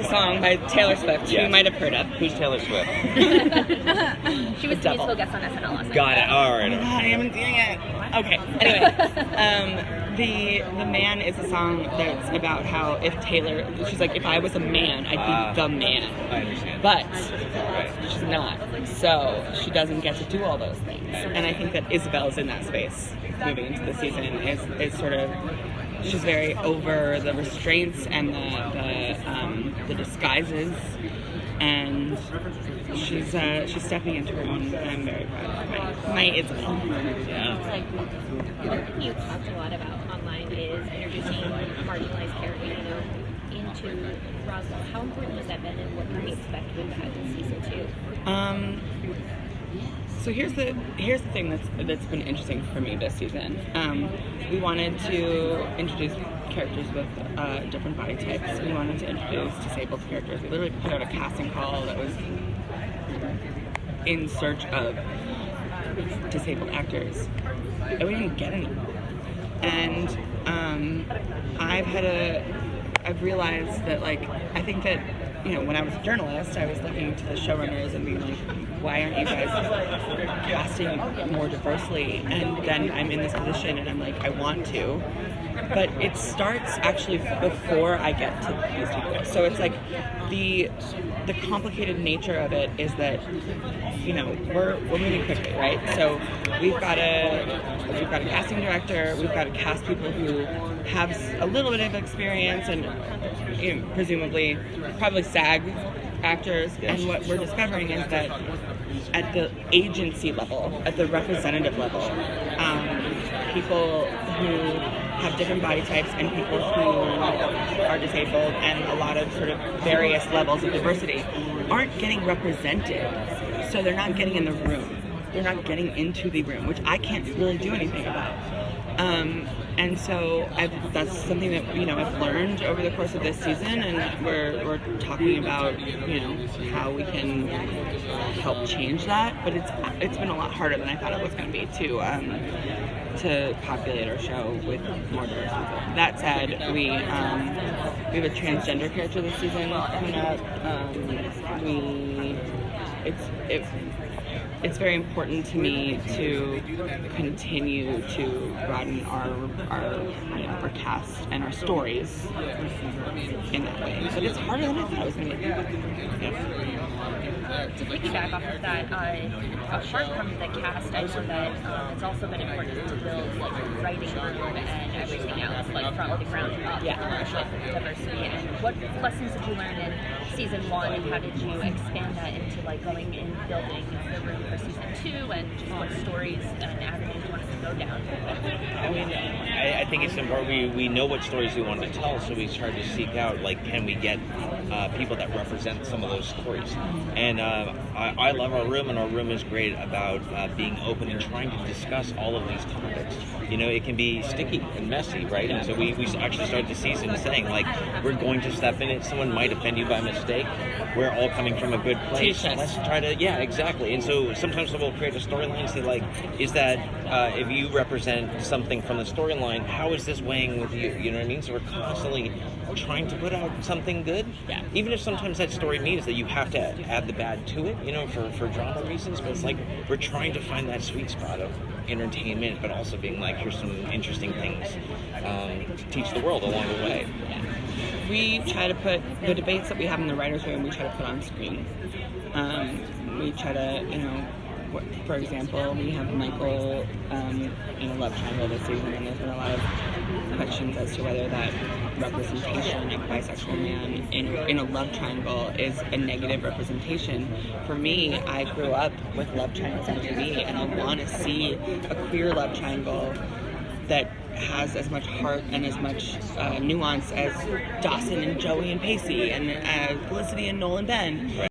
a song by Taylor Swift, who you might have heard of. Who's Taylor Swift? She was the musical guest on SNL last night. Got it. All right. I haven't seen it. Okay. Anyway, the Man is a song that's about how if Taylor, she's like, if I was a man, I'd be the man. I understand. But she's not, so she doesn't get to do all those things. And I think that Isabel's in that space moving into the season. Is sort of, she's very over the restraints and the disguises, and she's stepping into her own, and I'm very proud of my Isabel. Yeah. Like, one thing you talked a lot about online is introducing marginalized characters, into Roswell. How important has that been, and what can we expect with that in season 2? So here's the thing that's been interesting for me this season. We wanted to introduce characters with different body types. We wanted to introduce disabled characters. We literally put out a casting call that was in search of disabled actors, and we didn't get any. And I've realized that, like, I think that, when I was a journalist, I was looking to the showrunners and being like, why aren't you guys casting more diversely? And then I'm in this position and I'm like, I want to. But it starts actually before I get to these people. So it's like the complicated nature of it is that, we're moving quickly, right? So we've got a casting director, we've got to cast people who have a little bit of experience and presumably probably SAG actors. Yes. And what we're discovering is that at the agency level, at the representative level, people who have different body types and people who are disabled and a lot of sort of various levels of diversity aren't getting represented. So they're not getting in the room. They're not getting into the room, which I can't really do anything about. And so that's something that I've learned over the course of this season, and we're talking about how we can help change that. But it's been a lot harder than I thought it was going to be to populate our show with more diverse people. That said, we have a transgender character this season coming up. It's very important to me to continue to broaden our cast and our stories in that way. But it's harder than I thought it was going to be. To piggyback off of that, apart from the cast, I know that it's also been important to build writing room and everything else, from the ground up with diversity. And what lessons did you learn in season 1, and how did you expand that into going and building the room for season 2, and just what stories and avenues you wanted to go down? I mean, I think it's important. We know what stories we want to tell, so we try to seek out, can we get people that represent some of those stories. And I love our room, and our room is great about being open and trying to discuss all of these topics. It can be sticky and messy, right? And so we actually started the season saying, we're going to step in it. Someone might offend you by mistake. We're all coming from a good place. Let's try to, exactly. And so sometimes we'll create a storyline and say, is that if you represent something from the storyline, how is this weighing with you? You know what I mean? So we're constantly trying to put out something good. Yeah. Even if sometimes that story means that you have to add the bad to it, for drama reasons. But it's we're trying to find that sweet spot of entertainment, but also being here's some interesting things to teach the world along the way. Yeah. We try to put the debates that we have in the writer's room, we try to put on screen. We try to, for example, we have Michael in a love triangle this season, and there's been a lot of questions as to whether that representation of a bisexual man in a love triangle is a negative representation. For me, I grew up with love triangles on TV, and I want to see a queer love triangle that has as much heart and as much nuance as Dawson and Joey and Pacey, and Felicity and Noel and Ben.